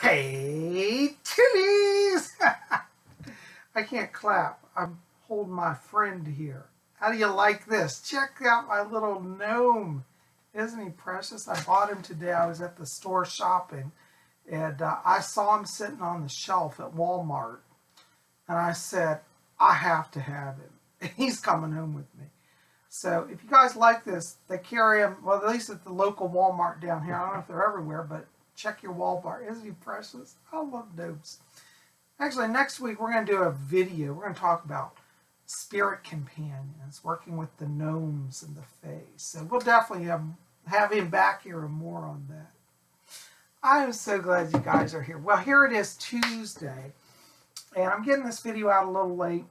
Hey, titties! I can't clap. I'm holding my friend here. How do you like this? Check out my little gnome. Isn't he precious? I bought him today. I was at the store shopping, and I saw him sitting on the shelf at Walmart. And I said, I have to have him. He's coming home with me. So if you guys like this, they carry them, well, at least at the local Walmart down here. I don't know if they're everywhere, but check your Walmart. Isn't he precious? I love gnomes. Actually, next week we're going to do a video. We're going to talk about spirit companions, working with the gnomes and the fae. So we'll definitely have him back here and more on that. I am so glad you guys are here. Well, here it is, Tuesday, and I'm getting this video out a little late.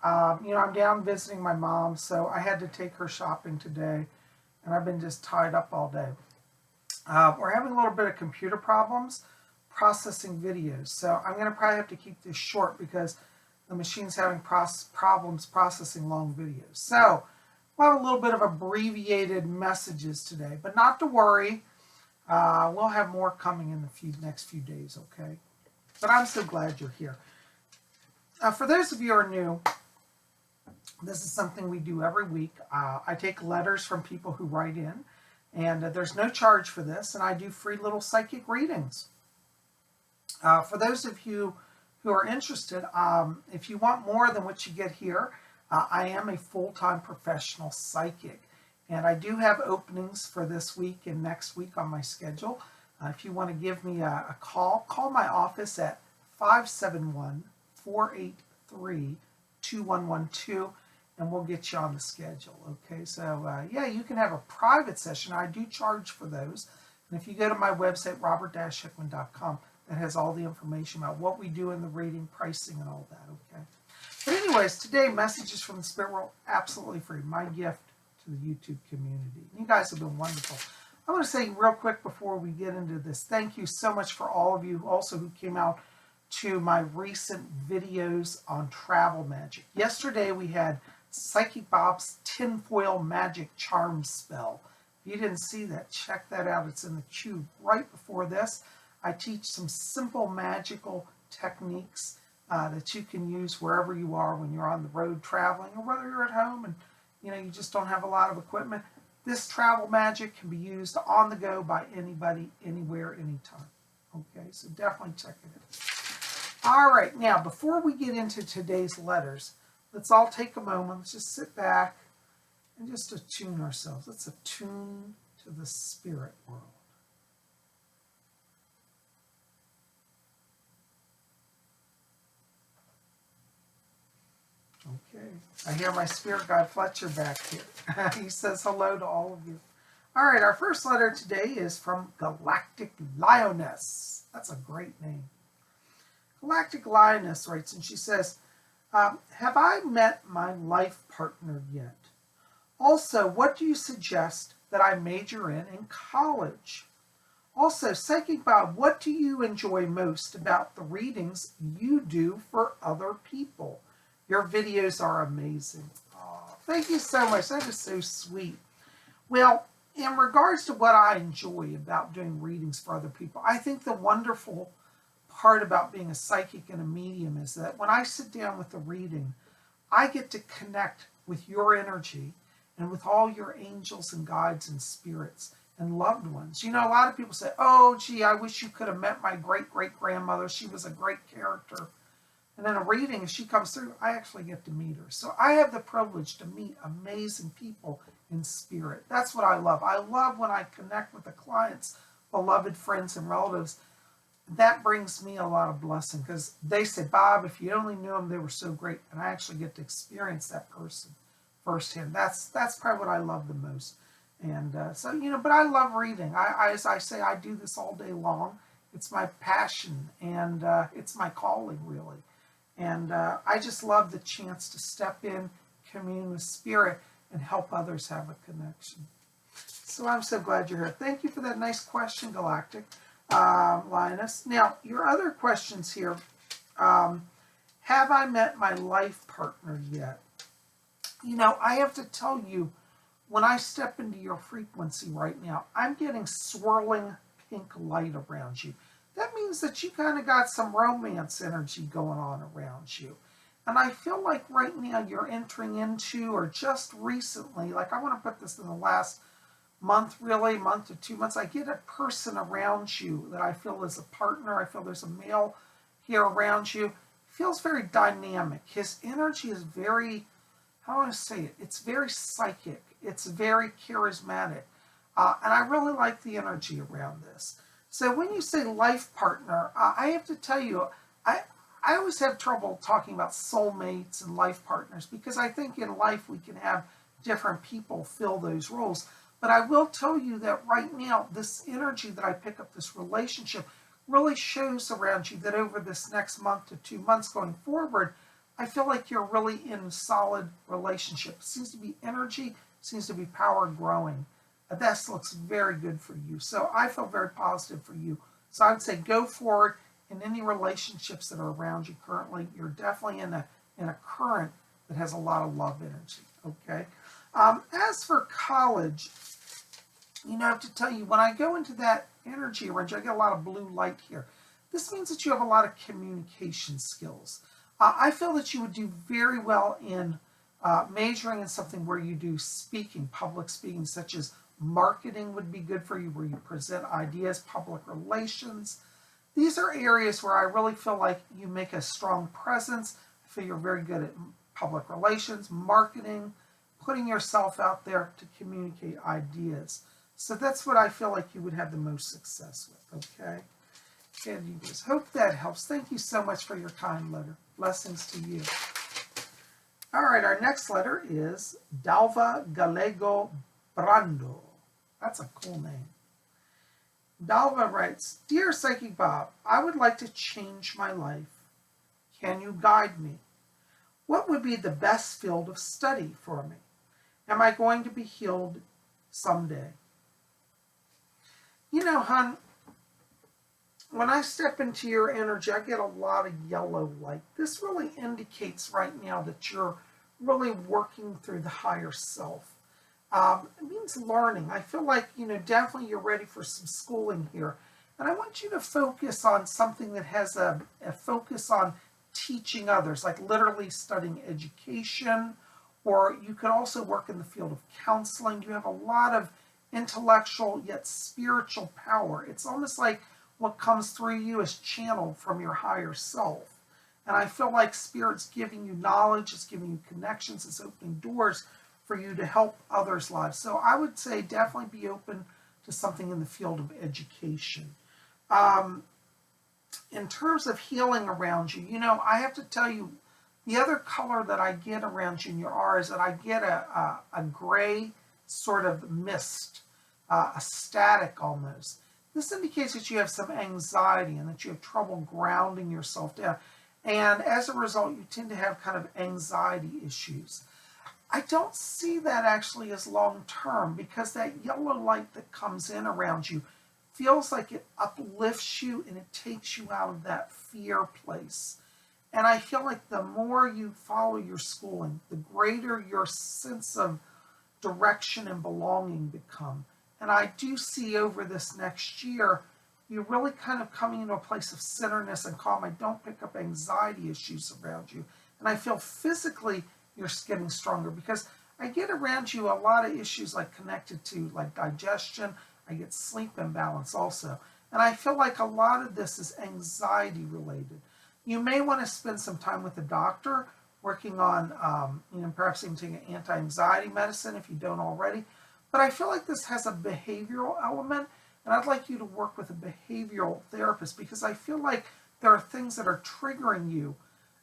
I'm down visiting my mom, so I had to take her shopping today, and I've been just tied up all day. We're having a little bit of computer problems processing videos, so I'm going to probably have to keep this short because the machine's having problems processing long videos. So we'll have a little bit of abbreviated messages today, but not to worry. We'll have more coming in the next few days, okay? But I'm so glad you're here. For those of you who are new, this is something we do every week. I take letters from people who write in, and there's no charge for this, and I do free little psychic readings. For those of you who are interested, if you want more than what you get here, I am a full-time professional psychic, and I do have openings for this week and next week on my schedule. If you want to give me a call my office at 571-483-2112, and we'll get you on the schedule, okay? So, yeah, you can have a private session. I do charge for those. And if you go to my website, robert-hickman.com, that has all the information about what we do in the reading, pricing, and all that, okay? But anyways, today, messages from the spirit world, absolutely free. My gift to the YouTube community. You guys have been wonderful. I want to say real quick before we get into this, thank you so much for all of you also who came out to my recent videos on travel magic. Yesterday, we had Psychic Bob's tinfoil magic charm spell. If you didn't see that, check that out. It's in the queue right before this. I teach some simple magical techniques that you can use wherever you are when you're on the road traveling, or whether you're at home and you just don't have a lot of equipment. This travel magic can be used on the go by anybody, anywhere, anytime. Okay, so definitely check it out. All right, now before we get into today's letters, let's all take a moment. Let's just sit back and just attune ourselves. Let's attune to the spirit world. Okay, I hear my spirit guide Fletcher back here. He says hello to all of you. All right, our first letter today is from Galactic Lioness. That's a great name. Galactic Lioness writes, and she says, have I met my life partner yet? Also, what do you suggest that I major in college? Also, Psychic Bob, what do you enjoy most about the readings you do for other people? Your videos are amazing. Oh, thank you so much. That is so sweet. Well, in regards to what I enjoy about doing readings for other people, I think the wonderful part about being a psychic and a medium is that when I sit down with a reading, I get to connect with your energy and with all your angels and guides and spirits and loved ones. A lot of people say, oh, gee, I wish you could have met my great-great-grandmother. She was a great character. And in a reading, if she comes through, I actually get to meet her. So I have the privilege to meet amazing people in spirit. That's what I love. I love when I connect with the clients, beloved friends and relatives. That brings me a lot of blessing because they say, Bob, if you only knew them, they were so great. And I actually get to experience that person firsthand. That's probably what I love the most. And but I love reading. As I say, I do this all day long. It's my passion, and it's my calling, really. And I just love the chance to step in, commune with spirit, and help others have a connection. So I'm so glad you're here. Thank you for that nice question, Galactic Lioness. Now, your other questions here. Have I met my life partner yet? I have to tell you, when I step into your frequency right now, I'm getting swirling pink light around you. that means that you kind of got some romance energy going on around you. And I feel like right now you're entering into, or just recently, like I want to put this in the last month, really, month to 2 months, I get a person around you that I feel is a partner. I feel there's a male here around you. He feels very dynamic. His energy is very, how do I say it? It's very psychic. It's very charismatic. And I really like the energy around this. So when you say life partner, I have to tell you, I always have trouble talking about soulmates and life partners because I think in life we can have different people fill those roles. But I will tell you that right now, this energy that I pick up, this relationship, really shows around you that over this next month to 2 months going forward, I feel like you're really in a solid relationship. It seems to be energy, seems to be power growing. This looks very good for you. So I feel very positive for you. So I would say go forward in any relationships that are around you currently. You're definitely in a current that has a lot of love energy. Okay. As for college, I have to tell you, when I go into that energy range, I get a lot of blue light here. This means that you have a lot of communication skills. I feel that you would do very well in majoring in something where you do speaking, public speaking, such as marketing would be good for you, where you present ideas, public relations. These are areas where I really feel like you make a strong presence. I feel you're very good at public relations, marketing, putting yourself out there to communicate ideas. So that's what I feel like you would have the most success with, okay? And you just hope that helps. Thank you so much for your kind letter. Blessings to you. All right, our next letter is Delva Gallego Brundle. That's a cool name. Delva writes, Dear Psychic Bob, I would like to change my life. Can you guide me? What would be the best field of study for me? Am I going to be healed someday? Hon, when I step into your energy, I get a lot of yellow light. This really indicates right now that you're really working through the higher self. It means learning. I feel like, definitely you're ready for some schooling here. And I want you to focus on something that has a focus on teaching others, like literally studying education, or you could also work in the field of counseling. You have a lot of intellectual yet spiritual power. It's almost like what comes through you is channeled from your higher self. And I feel like Spirit's giving you knowledge, it's giving you connections, it's opening doors for you to help others' lives. So I would say definitely be open to something in the field of education. In terms of healing around you, I have to tell you, the other color that I get around you in your aura is that I get a gray sort of mist, a static almost. This indicates that you have some anxiety and that you have trouble grounding yourself down. And as a result, you tend to have kind of anxiety issues. I don't see that actually as long-term because that yellow light that comes in around you feels like it uplifts you and it takes you out of that fear place. And I feel like the more you follow your schooling, the greater your sense of direction and belonging become. And I do see over this next year, you're really kind of coming into a place of centeredness and calm. I don't pick up anxiety issues around you. And I feel physically you're getting stronger because I get around you a lot of issues like connected to like digestion. I get sleep imbalance also. And I feel like a lot of this is anxiety related. You may want to spend some time with a doctor working on, perhaps even taking anti-anxiety medicine if you don't already. But I feel like this has a behavioral element, and I'd like you to work with a behavioral therapist because I feel like there are things that are triggering you,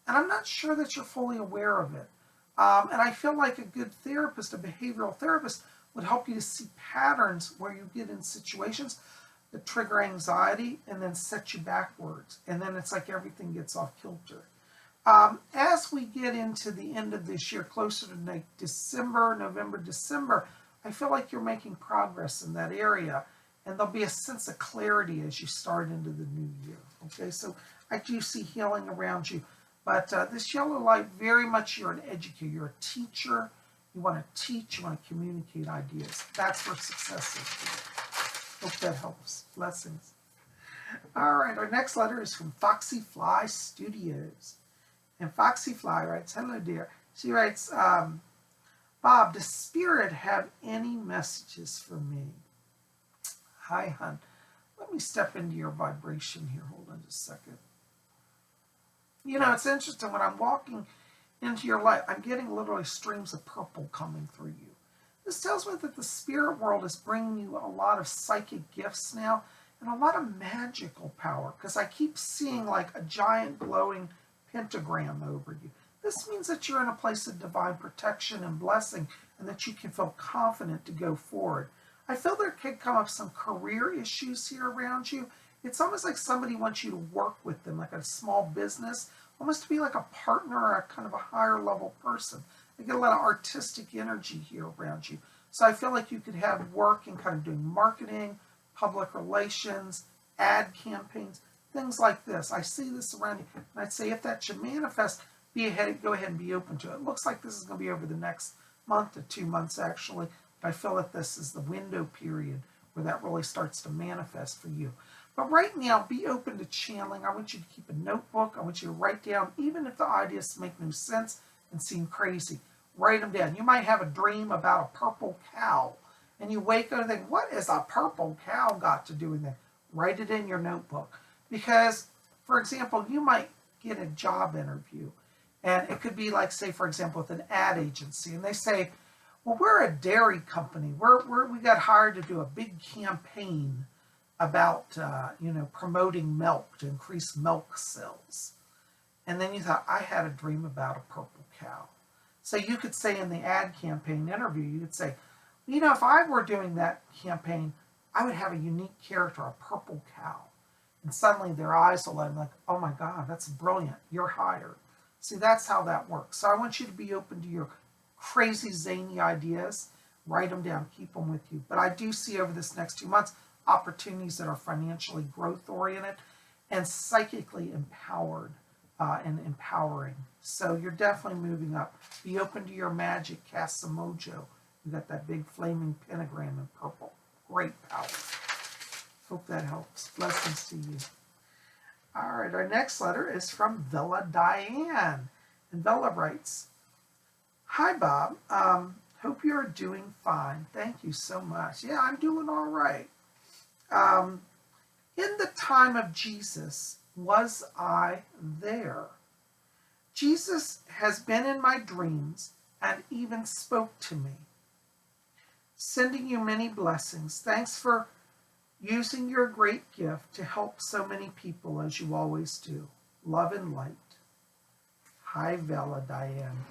and I'm not sure that you're fully aware of it. And I feel like a good therapist, a behavioral therapist, would help you to see patterns where you get in situations that trigger anxiety and then set you backwards. And then it's like everything gets off kilter. As we get into the end of this year, closer to like November, December, I feel like you're making progress in that area. And there'll be a sense of clarity as you start into the new year. Okay, so I do see healing around you. But this yellow light, very much you're an educator. You're a teacher. You want to teach. You want to communicate ideas. That's where success is for you. Hope that helps. Blessings. All right, our next letter is from Foxy Fly Studios. And Foxy Fly writes, hello, dear. She writes, Bob, does Spirit have any messages for me? Hi, hon. Let me step into your vibration here. Hold on just a second. You know, it's interesting. When I'm walking into your light, I'm getting literally streams of purple coming through you. This tells me that the spirit world is bringing you a lot of psychic gifts now and a lot of magical power, because I keep seeing like a giant glowing pentagram over you. This means that you're in a place of divine protection and blessing, and that you can feel confident to go forward. I feel there could come up some career issues here around you. It's almost like somebody wants you to work with them, like a small business, almost to be like a partner or a kind of a higher level person. I get a lot of artistic energy here around you. So I feel like you could have work in kind of doing marketing, public relations, ad campaigns, things like this. I see this around you, and I'd say if that should manifest, go ahead and be open to it. It looks like this is going to be over the next month to 2 months, actually. But I feel that this is the window period where that really starts to manifest for you. But right now, be open to channeling. I want you to keep a notebook. I want you to write down, even if the ideas make no sense and seem crazy, write them down. You might have a dream about a purple cow, and you wake up and think, what has a purple cow got to do with it? Write it in your notebook. Because, for example, you might get a job interview, and it could be like, say, for example, with an ad agency, and they say, well, we're a dairy company. We got hired to do a big campaign about, promoting milk to increase milk sales. And then you thought, I had a dream about a purple cow. So you could say in the ad campaign interview, you could say, if I were doing that campaign, I would have a unique character, a purple cow. And suddenly their eyes will light up like, oh my God, that's brilliant. You're hired. See, that's how that works. So I want you to be open to your crazy, zany ideas. Write them down. Keep them with you. But I do see over this next 2 months opportunities that are financially growth-oriented and psychically empowered and empowering. So you're definitely moving up. Be open to your magic. Cast some mojo. You got that big flaming pentagram in purple. Great power. Hope that helps. Blessings to you. All right, our next letter is from Villa Diane. And Villa writes, hi, Bob. Hope you're doing fine. Thank you so much. Yeah, I'm doing all right. In the time of Jesus, was I there? Jesus has been in my dreams and even spoke to me. Sending you many blessings. Thanks for using your great gift to help so many people as you always do. Love and light. Hi, Vella Diane.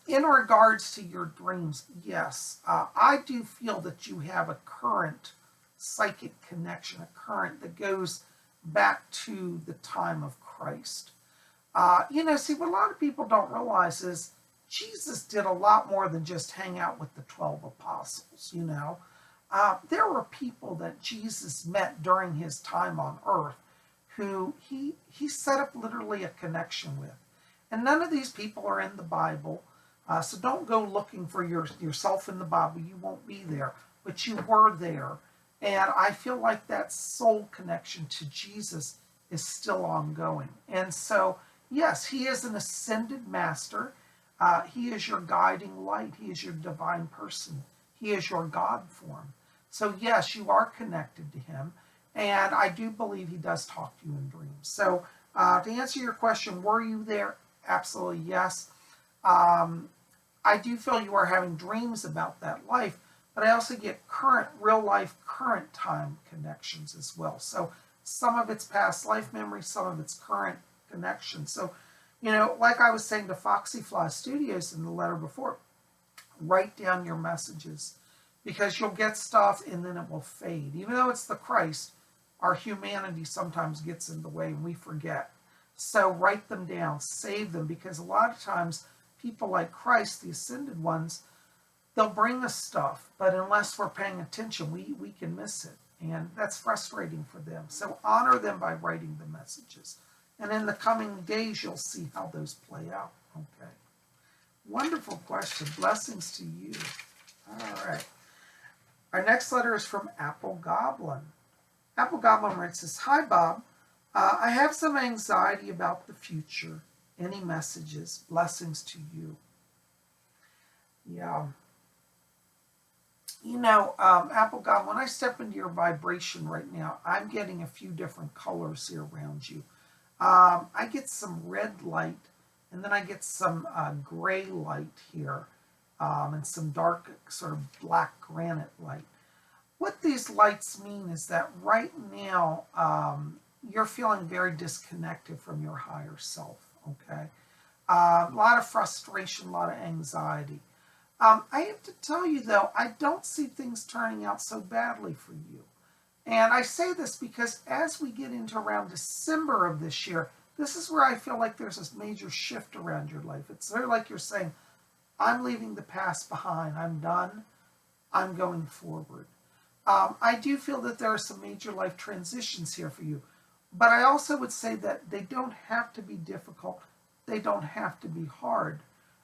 In regards to your dreams, yes, I do feel that you have a current psychic connection, a current that goes back to the time of Christ. See, what a lot of people don't realize is Jesus did a lot more than just hang out with the 12 apostles, There were people that Jesus met during his time on earth who he set up literally a connection with. And none of these people are in the Bible, so don't go looking for yourself in the Bible. You won't be there, but you were there. And I feel like that soul connection to Jesus is still ongoing. And so, yes, he is an ascended master. He is your guiding light. He is your divine person. He is your God form. So, yes, you are connected to him. And I do believe he does talk to you in dreams. So, to answer your question, were you there? Absolutely, yes. I do feel you are having dreams about that life, but I also get current, real life, current time connections as well. So some of it's past life memory, some of it's current connections. So, like I was saying to Foxy Fly Studios in the letter before, write down your messages, because you'll get stuff and then it will fade. Even though it's the Christ, our humanity sometimes gets in the way and we forget. So write them down, save them, because a lot of times people like Christ, the ascended ones, they'll bring us stuff, but unless we're paying attention, we can miss it. And that's frustrating for them. So honor them by writing the messages. And in the coming days, you'll see how those play out. Okay. Wonderful question. Blessings to you. All right. Our next letter is from Apple Goblin. Apple Goblin writes says, "Hi, Bob. I have some anxiety about the future. Any messages? Blessings to you." Yeah. Apple God, when I step into your vibration right now, I'm getting a few different colors here around you. I get some red light, and then I get some gray light here, and some dark, sort of black granite light. What these lights mean is that right now, you're feeling very disconnected from your higher self, okay? A lot of frustration, a lot of anxiety. I have to tell you, though, I don't see things turning out so badly for you. And I say this because as we get into around December of this year, this is where I feel like there's this major shift around your life. It's sort of like you're saying, I'm leaving the past behind. I'm done. I'm going forward. I do feel that there are some major life transitions here for you. But I also would say that they don't have to be difficult. They don't have to be hard.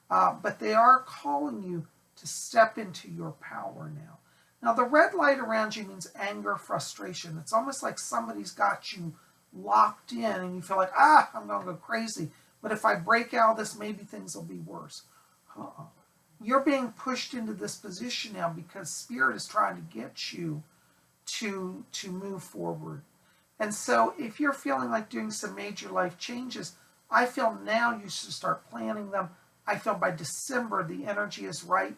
But they are calling you to step into your power now. Now, the red light around you means anger, frustration. It's almost like somebody's got you locked in and you feel like, I'm going to go crazy. But if I break out of this, maybe things will be worse. You're being pushed into this position now because Spirit is trying to get you to move forward. And so if you're feeling like doing some major life changes, I feel now you should start planning them. I feel by December the energy is right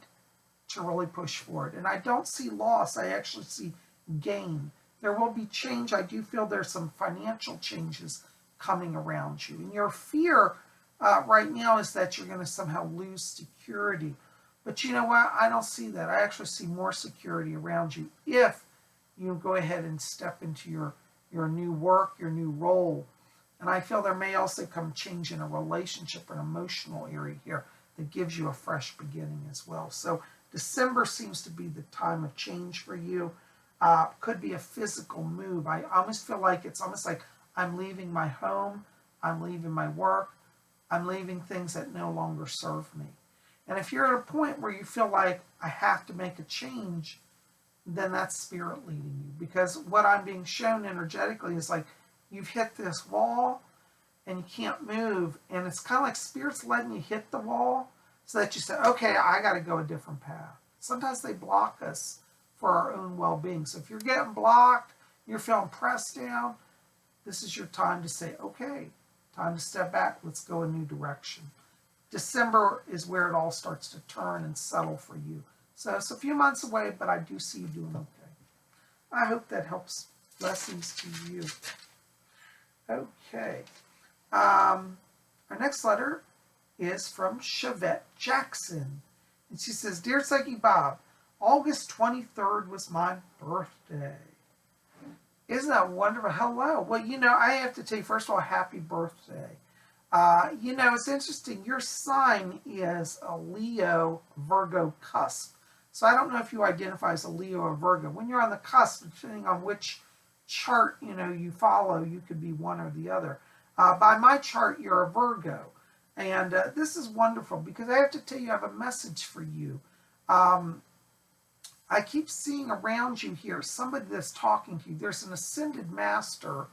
to really push forward. And I don't see loss. I actually see gain. There will be change. I do feel there's some financial changes coming around you. And your fear right now is that you're going to somehow lose security. But you know what? I don't see that. I actually see more security around you if you go ahead and step into your new work, your new role. And I feel there may also come change in a relationship or an emotional area here that gives you a fresh beginning as well. So December seems to be the time of change for you. Could be a physical move. I almost feel like it's almost like I'm leaving my home, I'm leaving my work, I'm leaving things that no longer serve me. And if you're at a point where you feel like I have to make a change, then that's Spirit leading you. Because what I'm being shown energetically is like you've hit this wall and you can't move. And it's kind of like Spirit's letting you hit the wall so that you say, okay, I got to go a different path. Sometimes they block us for our own well-being. So if you're getting blocked, you're feeling pressed down, this is your time to say, okay, time to step back. Let's go a new direction. December is where it all starts to turn and settle for you. So it's a few months away, but I do see you doing okay. I hope that helps. Blessings to you. Okay. Our next letter is from Chevette Jackson. And she says, Dear Psychic Bob, August 23rd was my birthday. Isn't that wonderful? Hello. Well, I have to tell you, first of all, happy birthday. It's interesting. Your sign is a Leo Virgo cusp. So I don't know if you identify as a Leo or Virgo. When you're on the cusp, depending on which chart, you follow, you could be one or the other. By my chart, you're a Virgo. And this is wonderful because I have to tell you, I have a message for you. I keep seeing around you here somebody that's talking to you. There's an ascended master.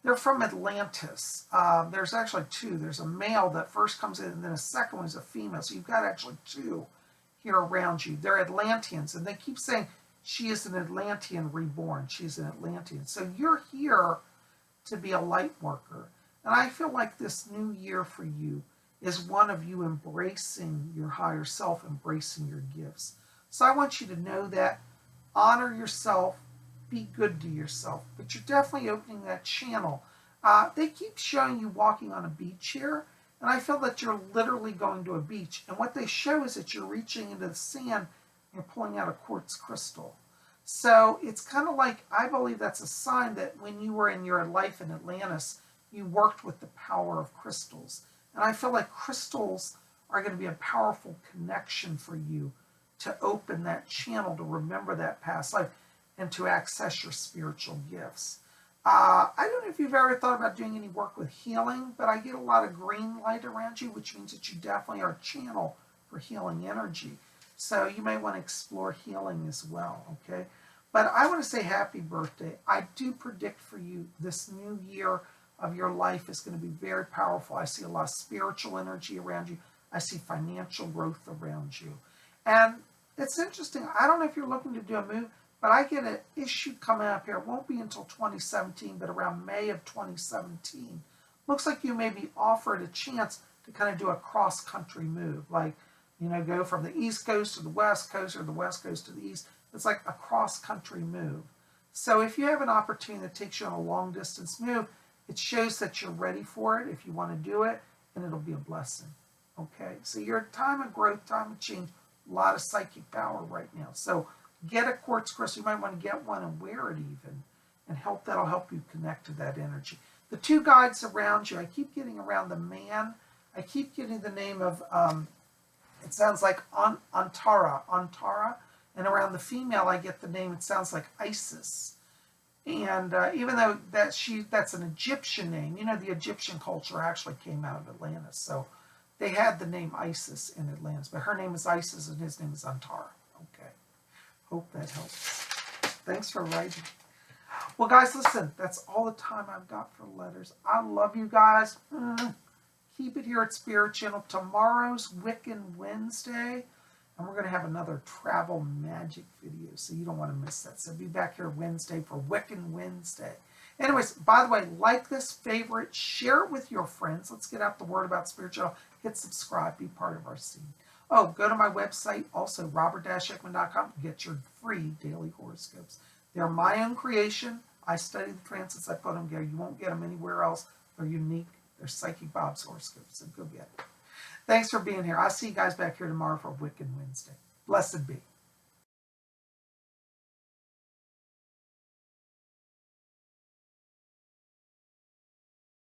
They're from Atlantis. There's actually two. There's a male that first comes in, and then a second one is a female. So you've got actually two here around you. They're Atlanteans, and they keep saying, she is an Atlantean reborn. She's an Atlantean. So you're here to be a light worker. And I feel like this new year for you is one of you embracing your higher self, embracing your gifts. So I want you to know that, honor yourself, be good to yourself, but you're definitely opening that channel. They keep showing you walking on a beach here, and I feel that you're literally going to a beach. And what they show is that you're reaching into the sand and you're pulling out a quartz crystal. So it's kind of like, I believe that's a sign that when you were in your life in Atlantis, you worked with the power of crystals. And I feel like crystals are going to be a powerful connection for you to open that channel, to remember that past life, and to access your spiritual gifts. I don't know if you've ever thought about doing any work with healing, but I get a lot of green light around you, which means that you definitely are a channel for healing energy. So you may want to explore healing as well, okay? But I want to say happy birthday. I do predict for you this new year of your life is going to be very powerful. I see a lot of spiritual energy around you. I see financial growth around you. And it's interesting. I don't know if you're looking to do a move, but I get an issue coming up here. It won't be until 2017, but around May of 2017. Looks like you may be offered a chance to kind of do a cross-country move. Like, you know, go from the East Coast to the West Coast or the West Coast to the East. It's like a cross-country move. So if you have an opportunity that takes you on a long-distance move, it shows that you're ready for it if you want to do it, and it'll be a blessing. Okay? So you're at a time of growth, time of change, a lot of psychic power right now. So get a quartz crystal. You might want to get one and wear it even, and that'll help you connect to that energy. The two guides around you, I keep getting around the man. I keep getting the name of, it sounds like Antara. And around the female, I get the name, it sounds like Isis. And even though that's an Egyptian name, you know, the Egyptian culture actually came out of Atlantis. So they had the name Isis in Atlantis. But her name is Isis and his name is Antara. Okay. Hope that helps. Thanks for writing. Well, guys, listen, that's all the time I've got for letters. I love you guys. Keep it here at Spirit Channel. Tomorrow's Wiccan Wednesday. And we're going to have another travel magic video, so you don't want to miss that. So be back here Wednesday for Wiccan Wednesday. Anyways, by the way, like this, favorite, share it with your friends. Let's get out the word about Spirit Channel. Hit subscribe, be part of our scene. Oh, go to my website, also robert-hickman.com, to get your free daily horoscopes. They're my own creation. I study the transits, I put them there. You won't get them anywhere else. They're unique. They're Psychic Bob's horoscopes, so go get it. Thanks for being here. I'll see you guys back here tomorrow for Wiccan Wednesday. Blessed be.